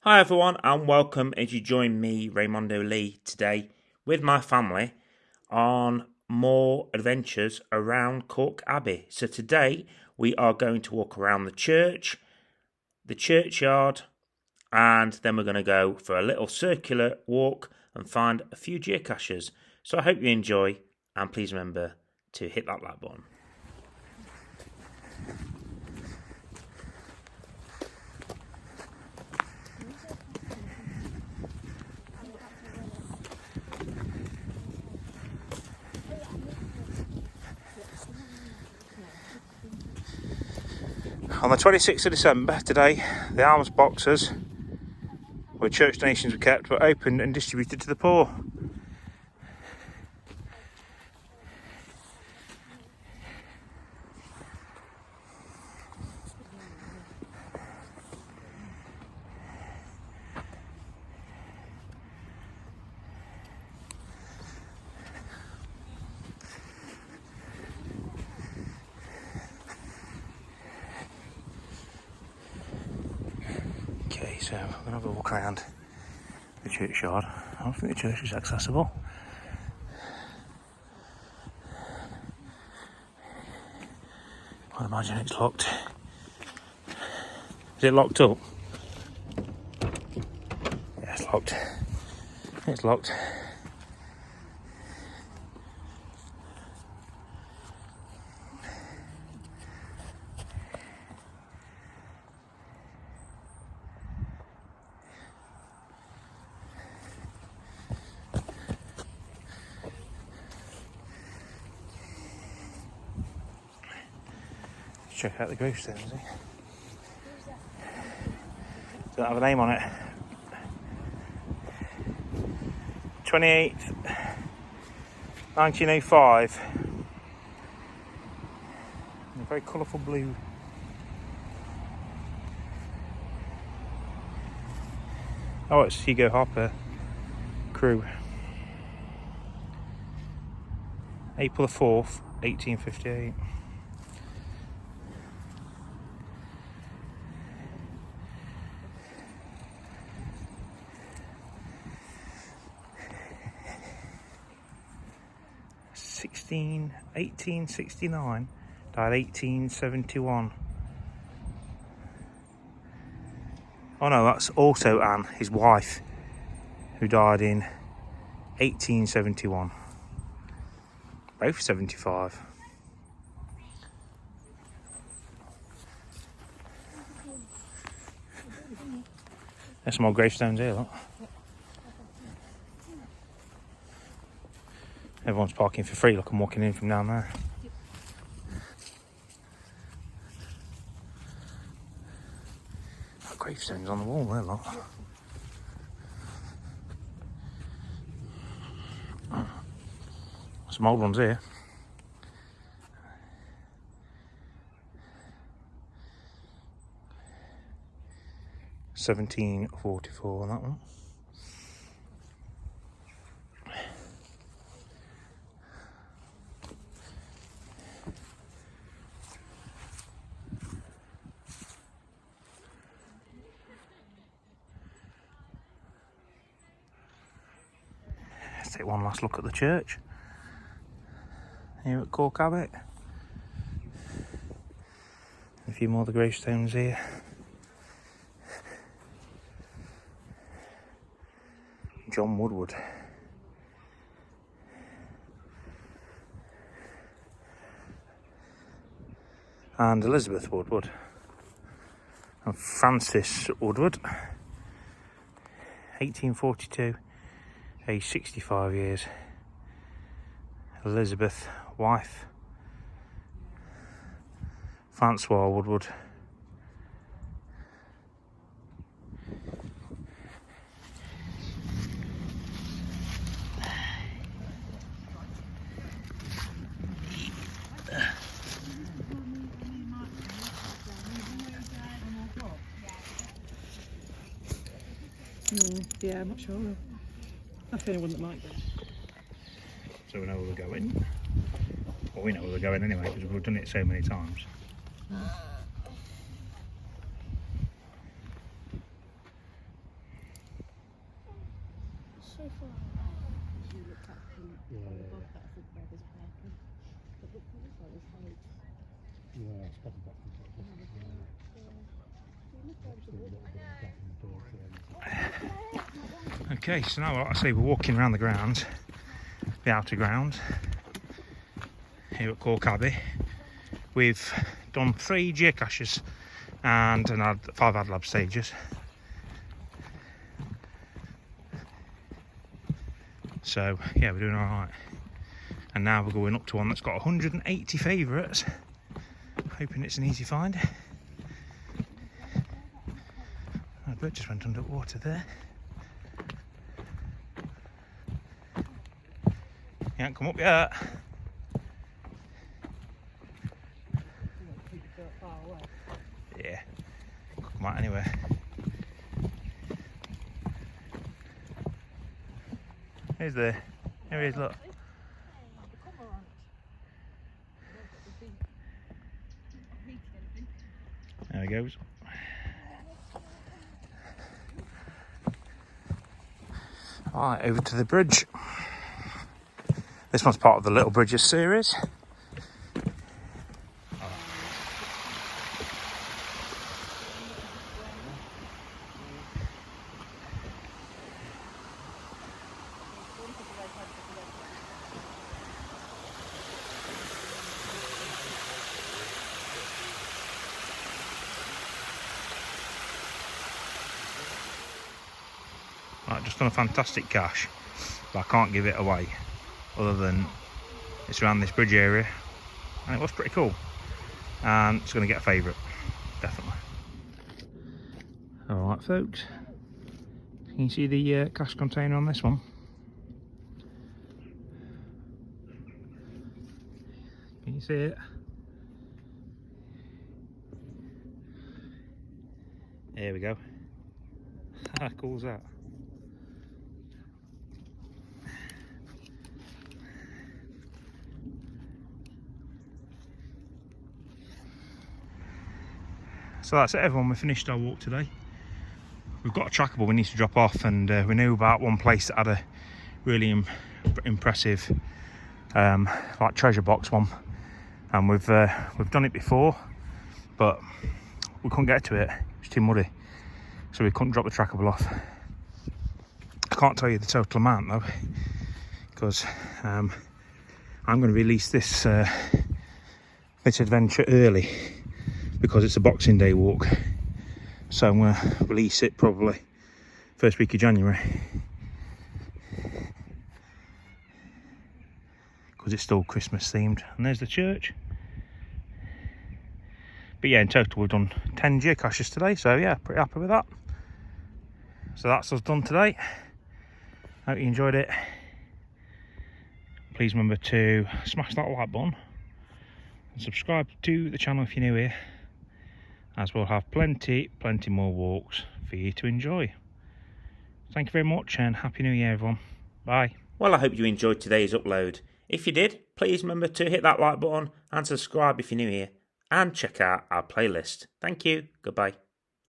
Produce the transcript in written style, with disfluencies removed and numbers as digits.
Hi everyone and welcome as you join me, Raymondo Lee, today with my family on more adventures around Calke Abbey. So today we are going to walk around the church, the churchyard, and then we're going to go for a little circular walk and find a few geocaches. So I hope you enjoy, and please remember to hit that like button. On the 26th of December today, the alms boxes where church donations were kept were opened and distributed to the poor. Okay, so I'm going to have a walk around the churchyard. I don't think the church is accessible. I imagine it's locked. Is it locked up? Yeah, it's locked. It's locked. Check out the gravestones, eh? Doesn't have a name on it. 28th, 1905. A very colourful blue. Oh, it's Hugo Hopper crew. April the 4th, 1858. '1869, died 1871. Oh no, that's also Anne, his wife, who died in 1871. Both 75. There's some more gravestones here, look. Everyone's parking for free, look, I'm walking in from down there. That gravestone's on the wall there, look. Some old ones here. $17.44 on that one. Let's take one last look at the church here at Calke Abbey. A few more of the gravestones here. John Woodward. And Elizabeth Woodward. And Francis Woodward. 1842, aged 65 years. Elizabeth, wife. Francois Woodward. Yeah, I'm not sure. That's the only one that might be. So we know where we're going. Well, we know where we're going anyway because we've done it so many times. so far. You looked at from above that, I think where there's parking. But look, it looks like there's loads. Yeah, it's probably got some sort of Okay, so now, like I say, we're walking around the grounds, the outer grounds, here at Calke Abbey. We've done 3 geocaches and 5 ad lab stages. So yeah, we're doing all right. And now we're going up to one that's got 180 favourites. Hoping it's an easy find. My bird just went underwater there. He ain't come up yet. Yeah, could come out anywhere. Here's there. Here he is, look. There he goes. Right, over to the bridge. This one's part of the Little Bridges series. Right, just done a fantastic cache, but I can't give it away other than it's around this bridge area and it was pretty cool, and it's going to get a favourite, definitely. Alright folks, can you see the cache container on this one? Can you see it? There we go. How cool is that? So that's it everyone, we finished our walk today. We've got a trackable we need to drop off, and we knew about one place that had a really impressive like treasure box one, and we've done it before but we couldn't get to it, it's too muddy, so we couldn't drop the trackable off. I can't tell you the total amount though, because I'm going to release this adventure early because it's a Boxing Day walk, so I'm going to release it probably first week of January, because it's still Christmas themed. And there's the church. But yeah, in total we've done 10 geocaches today, so yeah, pretty happy with that. So that's us done today. Hope you enjoyed it. Please remember to smash that like button and subscribe to the channel if you're new here, as we'll have plenty more walks for you to enjoy. Thank you very much and Happy New Year everyone. Bye. Well, I hope you enjoyed today's upload. If you did, please remember to hit that like button and subscribe if you're new here, and check out our playlist. Thank you. Goodbye.